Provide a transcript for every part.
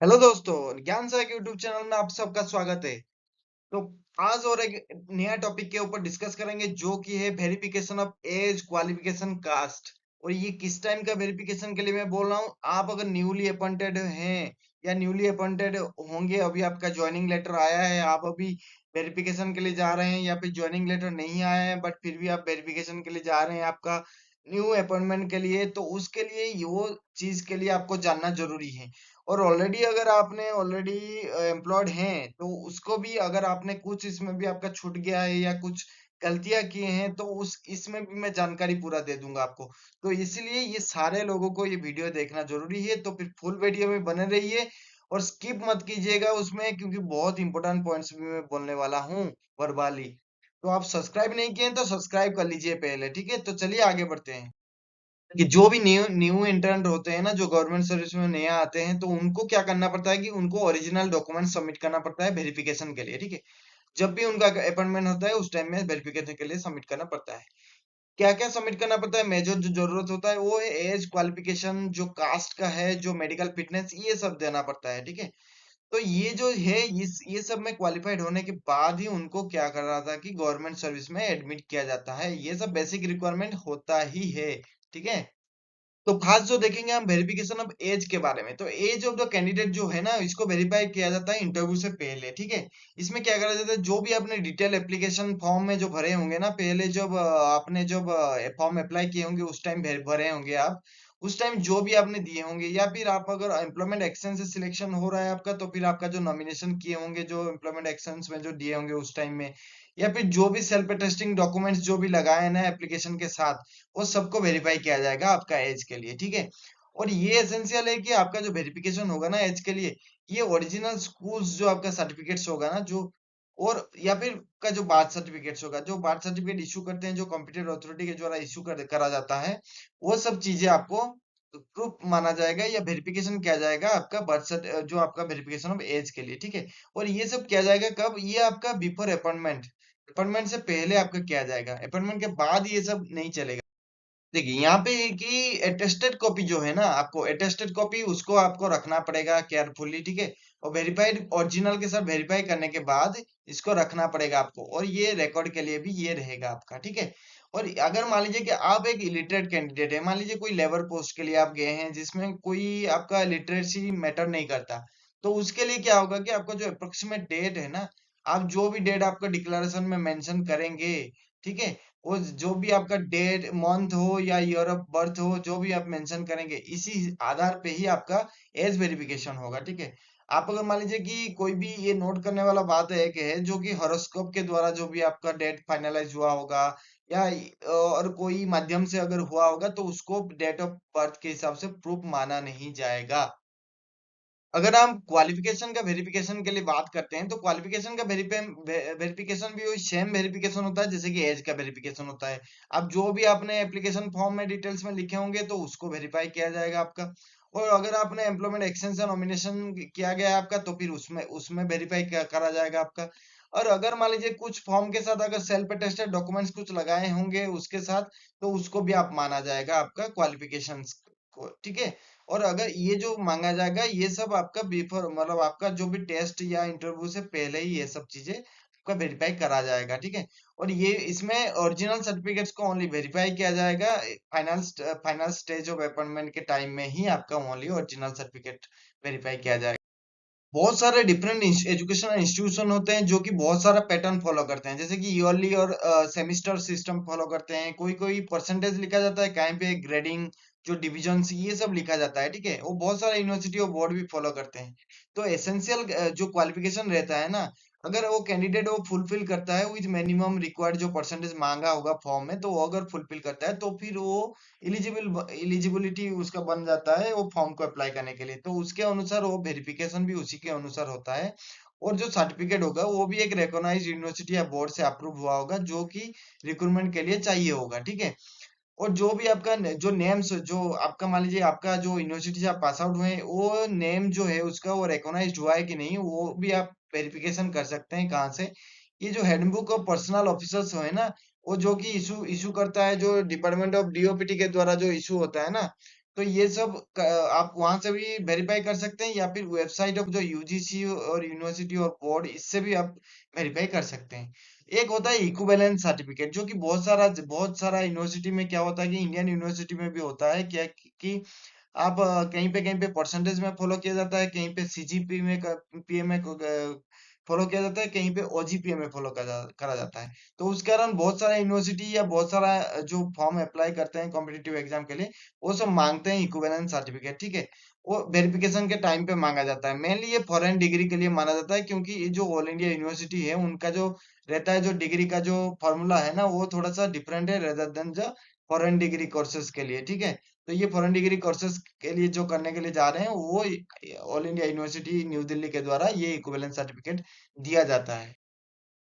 Hello दोस्तों, ज्ञान सहायक यूट्यूब चैनल में आप सबका स्वागत है। तो आज और एक नया टॉपिक के ऊपर डिस्कस करेंगे जो कि है verification of age, qualification, caste. और ये किस टाइम का वेरिफिकेशन के लिए मैं बोल रहा हूँ। आप अगर न्यूली अपॉइंटेड हैं या न्यूली अपॉइंटेड होंगे, अभी आपका ज्वाइनिंग लेटर आया है, आप अभी वेरिफिकेशन के लिए जा रहे हैं, या फिर ज्वाइनिंग लेटर नहीं आया है बट फिर भी आप वेरिफिकेशन के लिए जा रहे हैं आपका न्यू अपॉइंटमेंट के लिए, तो उसके लिए वो चीज के लिए आपको जानना जरूरी है। और ऑलरेडी अगर आपने ऑलरेडी एम्प्लॉयड हैं, तो उसको भी अगर आपने कुछ इसमें भी आपका छूट गया है या कुछ गलतियां किए हैं, तो उस इसमें भी मैं जानकारी पूरा दे दूंगा आपको। तो इसलिए ये सारे लोगों को ये वीडियो देखना जरूरी है, तो फिर फुल वीडियो में बने रहिए और स्किप मत कीजिएगा उसमें, क्योंकि बहुत इंपॉर्टेंट पॉइंट्स भी मैं बोलने वाला हूँ वर्बाली। तो आप सब्सक्राइब नहीं किए हैं तो सब्सक्राइब कर लीजिए पहले, ठीक है। तो चलिए आगे बढ़ते हैं कि जो भी न्यू न्यू इंटर्न होते हैं ना, जो गवर्नमेंट सर्विस में नया आते हैं, तो उनको क्या करना पड़ता है कि उनको ओरिजिनल डॉक्यूमेंट सबमिट करना पड़ता है वेरिफिकेशन के लिए, ठीक है। जब भी उनका अपॉइंटमेंट होता है उस टाइम में वेरिफिकेशन के लिए सबमिट करना पड़ता है। क्या क्या सबमिट करना पड़ता है, मेजर जो जरूरत होता है वो है एज, क्वालिफिकेशन, जो कास्ट का है, जो मेडिकल फिटनेस, ये सब देना पड़ता है, ठीक है। तो ये जो है इस ये सब में क्वालिफाइड होने के बाद ही उनको क्या कर रहा था कि गवर्नमेंट सर्विस में एडमिट किया जाता है। ये सब बेसिक रिक्वायरमेंट होता ही है, ठीक है। तो फर्स्ट जो देखेंगे हम वेरिफिकेशन ऑफ एज के बारे में। तो एज ऑफ द कैंडिडेट जो है ना, इसको वेरीफाई किया जाता है इंटरव्यू से पहले, ठीक है। इसमें क्या करा जाता है, जो भी आपने डिटेल एप्लीकेशन फॉर्म में जो भरे होंगे ना, पहले जब आपने जब फॉर्म अप्लाई किए होंगे उस टाइम भरे होंगे आप, उस टाइम जो भी आपने दिए होंगे, या फिर आप अगर एम्प्लॉयमेंट एक्सचेंज से सिलेक्शन हो रहा है आपका, तो फिर आपका जो नॉमिनेशन किए होंगे, जो एम्प्लॉयमेंट एक्सचेंज में जो दिए होंगे उस टाइम में, या फिर जो भी सेल्फ अटेस्टिंग डॉक्यूमेंट्स जो भी लगाए हैं ना एप्लीकेशन के साथ, वो सबको वेरीफाई किया जाएगा आपका एज के लिए, ठीक है। और ये एसेंशियल है कि आपका जो वेरिफिकेशन होगा ना एज के लिए, ये ओरिजिनल स्कूल्स जो आपका सर्टिफिकेट्स होगा ना, जो और या फिर का जो बार्थ सर्टिफिकेट्स होगा, जो बार्थ सर्टिफिकेट इशू करते हैं, जो कॉम्पिटेंट अथॉरिटी के द्वारा इशू करा जाता है, वो सब चीजें आपको प्रूफ माना जाएगा या वेरिफिकेशन किया जाएगा आपका जो आपका वेरिफिकेशन ऑफ एज के लिए, ठीक है। और ये सब किया जाएगा कब, ये आपका बिफोर अपॉइंटमेंट, अपॉइंटमेंट से पहले आपका किया जाएगा, अपॉइंटमेंट के बाद ये सब नहीं चलेगा। देखिए यहाँ पे है कि अटेस्टेड कॉपी जो है ना, आपको अटेस्टेड कॉपी उसको आपको रखना पड़ेगा केयरफुली, ठीक है। और वेरीफाइड ओरिजिनल के साथ वेरीफाई करने के बाद इसको रखना पड़ेगा आपको, और ये रिकॉर्ड के लिए भी ये रहेगा आपका, ठीक है। और अगर मान लीजिए कि आप एक इलिटरेट कैंडिडेट है, मान लीजिए कोई लेबर पोस्ट के लिए आप गए हैं जिसमें कोई आपका लिटरेसी मैटर नहीं करता, तो उसके लिए क्या होगा कि आपका जो अप्रोक्सीमेट डेट है ना, आप जो भी डेट आपका डिक्लेरेशन में मेंशन करेंगे, ठीक है, वो जो भी आपका डेट, मंथ हो या ईयर ऑफ बर्थ हो, जो भी आप मेंशन करेंगे, इसी आधार पे ही आपका एज वेरिफिकेशन होगा, ठीक है। आप अगर मान लीजिए कि कोई भी ये नोट करने वाला बात है कि है जो कि हॉरोस्कोप के द्वारा जो भी आपका डेट फाइनलाइज हुआ होगा, या और कोई माध्यम से अगर हुआ होगा, तो उसको डेट ऑफ बर्थ के हिसाब से प्रूफ माना नहीं जाएगा। अगर हम क्वालिफिकेशन का वेरिफिकेशन के लिए बात करते हैं, तो क्वालिफिकेशन का वेरिफिकेशन भी वही सेम वेरिफिकेशन होता है जैसे कि एज का वेरिफिकेशन होता है। अब जो भी आपने एप्लीकेशन फॉर्म में डिटेल्स में लिखे होंगे, तो उसको वेरीफाई किया जाएगा आपका। और अगर आपने एम्प्लॉयमेंट एक्सचेंज से नॉमिनेशन किया गया है आपका, तो फिर उसमें उसमें वेरीफाई करा जाएगा आपका। और अगर मान लीजिए कुछ फॉर्म के साथ अगर सेल्फ अटेस्टेड डॉक्यूमेंट्स कुछ लगाए होंगे उसके साथ, तो उसको भी आप माना जाएगा आपका क्वालिफिकेशंस को, ठीक है। और अगर ये जो मांगा जाएगा, ये सब आपका बिफोर, मतलब आपका जो भी टेस्ट या इंटरव्यू से पहले ही ये सब चीजें आपका वेरीफाई करा जाएगा, ठीक है। और ये इसमें ओरिजिनल सर्टिफिकेट्स को ओनली वेरीफाई किया जाएगा final final stage of appointment के टाइम में ही आपका ओनली ओरिजिनल सर्टिफिकेट वेरीफाई किया जाएगा। बहुत सारे डिफरेंट एजुकेशनल इंस्टीट्यूशन होते हैं जो कि बहुत सारा पैटर्न फॉलो करते हैं, जैसे कि ईयरली और सेमिस्टर सिस्टम फॉलो करते हैं। कोई कोई परसेंटेज लिखा जाता है, कहीं पे ग्रेडिंग, जो डिविजन ये सब लिखा जाता है, ठीक है। वो बहुत सारे यूनिवर्सिटी और बोर्ड भी फॉलो करते हैं। तो एसेंशियल जो क्वालिफिकेशन रहता है ना, अगर वो कैंडिडेट वो फुलफिल करता है विद मिनिमम रिक्वायर्ड जो परसेंटेज मांगा होगा फॉर्म में, तो वो अगर फुलफिल करता है, तो फिर वो एलिजिबिलिटी उसका बन जाता है वो फॉर्म को अप्लाई करने के लिए। तो उसके अनुसार वो वेरिफिकेशन भी उसी के अनुसार होता है। और जो सर्टिफिकेट होगा वो भी एक रिकॉग्नाइज्ड यूनिवर्सिटी या बोर्ड से अप्रूव हुआ होगा, जो कि रिक्रूटमेंट के लिए चाहिए होगा, ठीक है। और जो भी आपका जो नेम्स, जो आपका मान लीजिए आपका जो यूनिवर्सिटी से आप पास आउट हुए हैं, वो नेम जो है उसका वो रिकॉग्नाइज्ड हुआ है कि नहीं, वो भी आप वेरिफिकेशन कर सकते हैं। कहाँ से, ये जो हैंडबुक ऑफ पर्सनल ऑफिसर्स है ना, वो जो कि इशू इशू करता है, जो डिपार्टमेंट ऑफ डीओपीटी के द्वारा जो इशू होता है ना, तो ये सब आप वहां से भी वेरीफाई कर सकते हैं, या फिर वेबसाइट ऑफ जो यूजीसी और यूनिवर्सिटी और बोर्ड, इससे भी आप वेरीफाई कर सकते हैं। एक होता है इक्विवेलेंस सर्टिफिकेट, जो कि बहुत सारा यूनिवर्सिटी में क्या होता है कि इंडियन यूनिवर्सिटी में भी होता है क्या कि आप कहीं पे परसेंटेज में फॉलो किया जाता है, कहीं पे सीजीपी में पीए में फॉलो किया जाता है, कहीं पे ओजीपीए में फॉलो करा जाता है। तो उस कारण बहुत सारा यूनिवर्सिटी या बहुत सारा जो फॉर्म अप्लाई करते हैं कॉम्पिटिटिव एग्जाम के लिए, वो सब मांगते हैं इक्विवेलेंस सर्टिफिकेट, ठीक है। वो वेरिफिकेशन के टाइम पे मांगा जाता है। मेनली ये फॉरेन डिग्री के लिए माना जाता है, क्योंकि ये जो ऑल इंडिया यूनिवर्सिटी है उनका जो रहता है, जो डिग्री का जो फॉर्मूला है ना, वो थोड़ा सा डिफरेंट है रेदर देन जो फॉरेन डिग्री कोर्सेज के लिए, ठीक है। तो ये फॉरेन डिग्री कोर्सेज के लिए जो करने के लिए जा रहे हैं, वो all India university new Delhi के द्वारा ये इक्विवेलेंस सर्टिफिकेट दिया जाता है।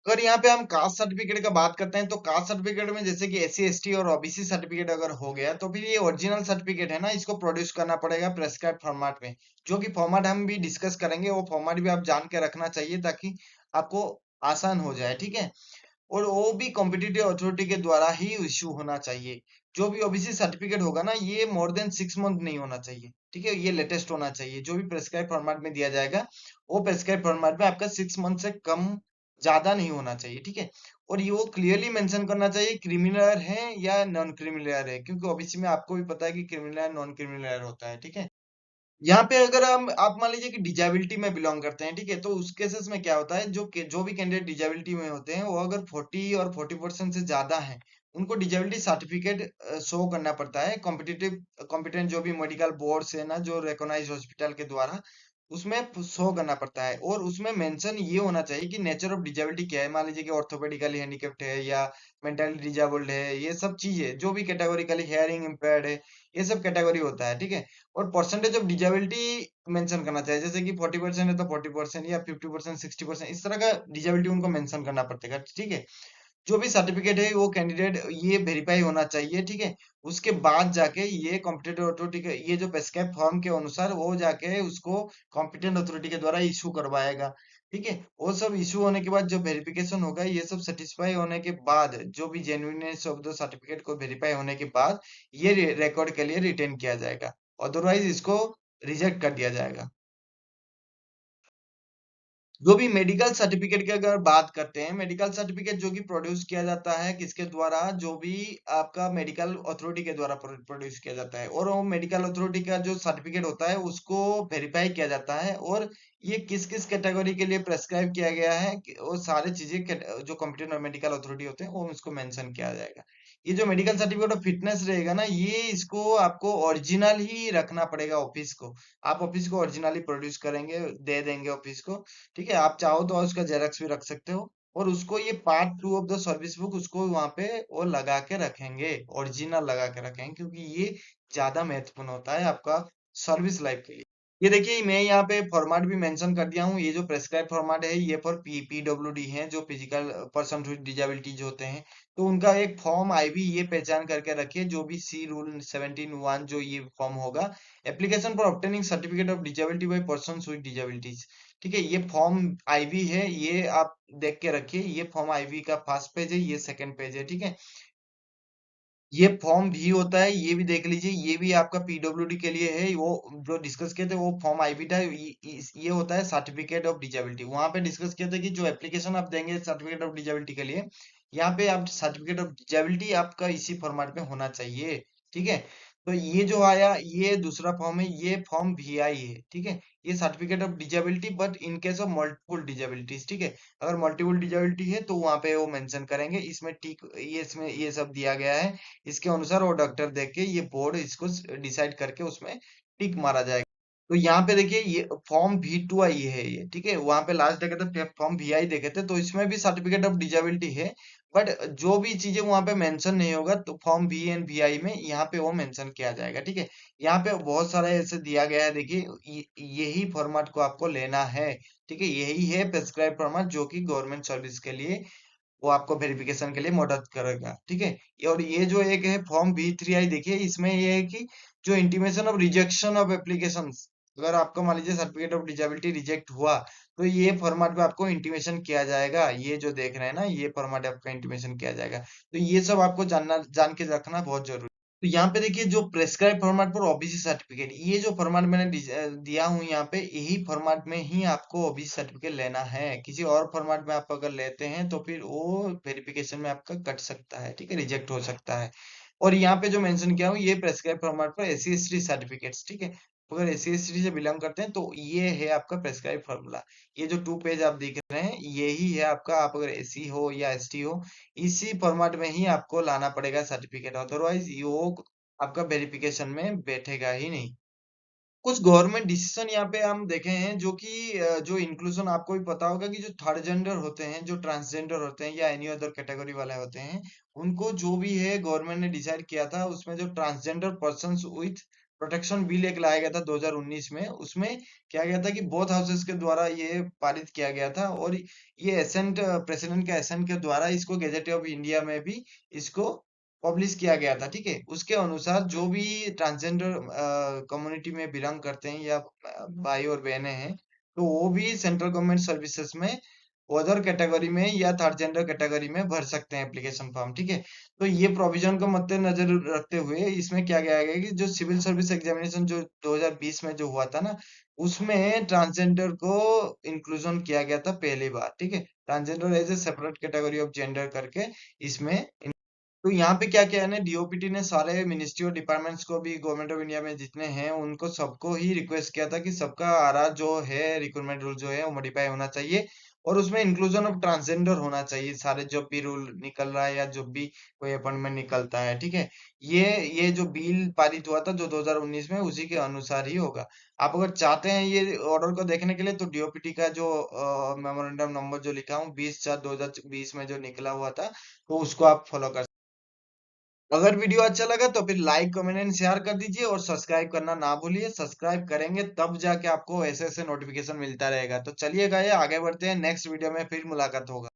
अगर यहाँ पे हम कास्ट सर्टिफिकेट का बात करते हैं, तो कास्ट सर्टिफिकेट में जैसे कि एससी एसटी और ओबीसी सर्टिफिकेट अगर हो गया, तो फिर ये ओरिजिनल सर्टिफिकेट है ना, इसको प्रोड्यूस करना पड़ेगा प्रेस्क्राइब फॉर्मेट में। जो कि फॉर्मेट हम भी डिस्कस करेंगे, वो फॉर्मेट भी आप जान के रखना चाहिए, ताकि आपको आसान हो जाए, ठीक है। और वो भी कॉम्पिटिटिव अथॉरिटी के द्वारा ही इश्यू होना चाहिए। जो भी ओबीसी सर्टिफिकेट होगा ना, ये मोर देन 6 मंथ नहीं होना चाहिए, ठीक है। ये लेटेस्ट होना चाहिए। जो भी प्रेस्क्राइब फॉर्मेट में दिया जाएगा, वो प्रेस्क्राइब फॉर्मेट में आपका 6 मंथ से कम ज्यादा नहीं होना चाहिए, ठीक है। और ये वो क्लियरली मेंशन करना चाहिए क्रिमिनल है या नॉन क्रिमिनल है, क्योंकि ओबीसी में आपको भी पता है कि क्रिमिनल नॉन क्रिमिनल होता है, ठीक है। यहाँ पे अगर हम आप मान लीजिए कि डिजेबिलिटी में बिलोंग करते हैं, ठीक है, तो उस केसेस में क्या होता है, जो भी कैंडिडेट डिजेबिलिटी में होते हैं, वो अगर 40% से ज्यादा है, उनको डिजेबिलिटी सर्टिफिकेट शो करना पड़ता है कॉम्पिटेंट जो भी मेडिकल बोर्ड है ना, जो रिकॉग्नाइज हॉस्पिटल के द्वारा, उसमें शो करना पड़ता है। और उसमें मेंशन ये होना चाहिए कि नेचर ऑफ डिजेबिलिटी क्या है। मान लीजिए कि ऑर्थोपेडिकली हैंडिकेप्ड है या मेंटली डिजेबल्ड है, ये सब चीजें जो भी कैटेगोरिकली हियरिंग इम्पेयर्ड है, ये सब कैटेगरी होता है, ठीक है। और परसेंटेज ऑफ डिजेबिलिटी मेंशन करना चाहिए, जैसे कि 40% है तो 40% या 50%, 60%, इस तरह का डिजेबिलिटी उनको मेंशन करना पड़ेगा, ठीक है। जो भी सर्टिफिकेट है वो कैंडिडेट ये वेरीफाई होना चाहिए, ठीक है। उसके बाद जाके ये कॉम्पिटेटिव अथॉरिटी के ये जो प्रेस्क्राइब फॉर्म के अनुसार वो जाके उसको कॉम्पिटेंट अथॉरिटी के द्वारा इशू करवाएगा, ठीक है। वो सब इशू होने के बाद जो वेरिफिकेशन होगा, ये सब सेटिस्फाई होने के बाद, जो भी जेन्युइननेस ऑफ द सर्टिफिकेट को वेरीफाई होने के बाद, ये रिकॉर्ड के लिए रिटेन किया जाएगा। अदरवाइज इसको रिजेक्ट कर दिया जाएगा। जो भी मेडिकल सर्टिफिकेट की अगर बात करते हैं, मेडिकल सर्टिफिकेट जो कि प्रोड्यूस किया जाता है किसके द्वारा, जो भी आपका मेडिकल अथॉरिटी के द्वारा प्रोड्यूस किया जाता है। और वो मेडिकल अथॉरिटी का जो सर्टिफिकेट होता है, उसको वेरीफाई किया जाता है। और ये किस किस कैटेगरी के लिए प्रेस्क्राइब किया गया है, वो सारी चीजें जो कॉम्पिटेंट मेडिकल अथॉरिटी होते हैं, वो उसको मेंशन किया जाएगा। ये जो मेडिकल सर्टिफिकेट ऑफ फिटनेस रहेगा ना, ये इसको आपको ओरिजिनल ही रखना पड़ेगा ऑफिस को। आप ऑफिस को ओरिजिनली प्रोड्यूस करेंगे, दे देंगे ऑफिस को, ठीक है। आप चाहो तो उसका जेरॉक्स भी रख सकते हो। और उसको ये part 2 of the service book, उसको वहां पे वो लगा के रखेंगे, ओरिजिनल लगा के रखेंगे, क्योंकि ये ज्यादा महत्वपूर्ण होता है आपका सर्विस लाइफ के लिए। ये देखिए, मैं यहाँ पे फॉर्मेट भी मेंशन कर दिया हूँ। ये जो प्रेस्क्राइब फॉर्मेट है, ये फॉर पीडब्ल्यूडी है, जो फिजिकल पर्सन विद डिजेबिलिटीज होते हैं। तो उनका एक फॉर्म आईवी ये पहचान करके रखिए, जो भी सी रूल 17(1) जो ये फॉर्म होगा, application for obtaining certificate of disability by person with disabilities, ठीक है। ये फॉर्म आईवी है, ये आप देख के रखिए। ये फॉर्म आईवी का फर्स्ट पेज है, ये सेकंड पेज है, ठीक है। ये फॉर्म भी होता है, ये भी देख लीजिए। ये भी आपका पीडब्ल्यूडी के लिए है। वो जो डिस्कस किए थे, वो फॉर्म आईबी था। ये होता है सर्टिफिकेट ऑफ डिजेबिलिटी। वहां पे डिस्कस किया था कि जो एप्लीकेशन आप देंगे सर्टिफिकेट ऑफ डिजेबिलिटी के लिए, यहाँ पे आप सर्टिफिकेट ऑफ डिजेबिलिटी आपका इसी फॉर्मेट में होना चाहिए, ठीक है। तो ये जो आया, ये दूसरा फॉर्म है, ये फॉर्म वीआई है, ठीक है। ये certificate of disability but in case of multiple disabilities, ठीक है। अगर मल्टीपल डिजेबिलिटी है तो वहां पे वो मेंशन करेंगे। इसमें ठीक ये इसमें ये सब दिया गया है। इसके अनुसार वो डॉक्टर देख के ये बोर्ड इसको डिसाइड करके उसमें टिक मारा जाएगा। तो यहाँ पे देखिए, ये फॉर्म V2 आई है, ये ठीक है। वहां पे लास्ट देखे थे फॉर्म VI देखे थे, तो इसमें भी सर्टिफिकेट ऑफ डिजेबिलिटी है। बट जो भी चीजें वहां पे मेंशन नहीं होगा, तो फॉर्म V एंड VI में यहाँ पे वो मेंशन किया जाएगा, ठीक है। यहाँ पे बहुत सारा ऐसे दिया गया है, देखिए यही फॉर्मेट को आपको लेना है, ठीक है। यही है प्रेस्क्राइब फॉर्मेट, जो कि गवर्नमेंट सर्विस के लिए वो आपको वेरिफिकेशन के लिए मदद करेगा, ठीक है। और ये जो एक है फॉर्म V3I, देखिए इसमें ये है कि जो intimation of rejection of application, अगर आपका मान लीजिए सर्टिफिकेट ऑफ डिजेबिलिटी रिजेक्ट हुआ, तो ये फॉर्मेट पे आपको इंटीमेशन किया जाएगा। ये जो देख रहे हैं ना, ये फॉर्मेट आपका इंटीमेशन किया जाएगा। तो ये सब आपको जान के रखना बहुत जरूरी है। तो यहाँ पे देखिए जो प्रेस्क्राइब फॉर्मेट पर ओबीसी सर्टिफिकेट, ये जो फॉर्मेट मैंने दिया हूँ यहाँ पे, यही फॉर्मेट में ही आपको ओबीसी सर्टिफिकेट लेना है। किसी और फॉर्मेट में आप अगर लेते हैं तो फिर वो वेरिफिकेशन में आपका कट सकता है, ठीक है, रिजेक्ट हो सकता है। और यहाँ पे जो मेंशन किया हूँ ये प्रेस्क्राइब फॉर्मेट पर एससी एसटी सर्टिफिकेट्स, ठीक है। अगर एससी एसटी से बिलोंग करते हैं तो ये है आपका प्रेस्क्राइब फॉर्मूला। ये जो 2 पेज आप देख रहे हैं यही है आपका, आप अगर एससी हो या एसटी हो, इसी फॉर्मेट में ही आपको लाना पड़ेगा सर्टिफिकेट, अदरवाइज ये आपका वेरिफिकेशन में बैठेगा ही नहीं। कुछ गवर्नमेंट डिसीजन यहाँ पे हम देखे हैं जो कि जो इंक्लूजन, आपको भी पता होगा कि जो थर्ड जेंडर होते हैं, जो ट्रांसजेंडर होते हैं या एनी अदर कैटेगरी वाले होते हैं, उनको जो भी है गवर्नमेंट ने डिसाइड किया था, उसमें जो transgender persons with protection bill एक लाया गया था 2019 में, उसमें क्या गया था कि बोथ हाउसेस के द्वारा ये पारित किया गया था, और ये एसेंट, प्रेसिडेंट के एसेंट के द्वारा इसको गैजेट ऑफ इंडिया में भी इसको पब्लिश किया गया था, ठीक है। उसके अनुसार जो भी ट्रांसजेंडर कम्युनिटी में बिलोंग करते हैं या भाई और बहनें हैं, तो वो भी सेंट्रल गवर्नमेंट सर्विसेज में अदर कैटेगरी में या थर्ड जेंडर कैटेगरी में भर सकते हैं एप्लीकेशन फॉर्म, ठीक है। तो ये प्रोविजन को मद्देनजर रखते हुए इसमें क्या किया गया कि जो सिविल सर्विस एग्जामिनेशन जो 2020 में जो हुआ था ना, उसमें ट्रांसजेंडर को इंक्लूजन किया गया था पहली बार, ठीक है। Transgender as a separate category of gender करके इसमें। तो यहाँ पे क्या किया है ना, डीओपीटी ने सारे मिनिस्ट्री और डिपार्टमेंट्स को भी, गवर्नमेंट ऑफ इंडिया में जितने हैं उनको सबको ही रिक्वेस्ट किया था कि सबका आरा जो है रिक्रूटमेंट रूल जो है वो मॉडिफाई होना चाहिए, और उसमें इंक्लूजन ऑफ ट्रांसजेंडर होना चाहिए सारे जब भी रूल निकल रहा है या जब भी कोई अपॉइंटमेंट निकलता है, ठीक है। ये जो बिल पारित हुआ था जो 2019 में, उसी के अनुसार ही होगा। आप अगर चाहते हैं ये ऑर्डर को देखने के लिए तो डीओपीटी का जो मेमोरेंडम नंबर जो लिखा हूँ 20/4/2020 में जो निकला हुआ था, तो उसको आप फॉलो कर। अगर वीडियो अच्छा लगा तो फिर लाइक कमेंट एंड शेयर कर दीजिए, और सब्सक्राइब करना ना भूलिए। सब्सक्राइब करेंगे तब जाके आपको ऐसे ऐसे नोटिफिकेशन मिलता रहेगा। तो चलिए गाइस आगे बढ़ते हैं, नेक्स्ट वीडियो में फिर मुलाकात होगा।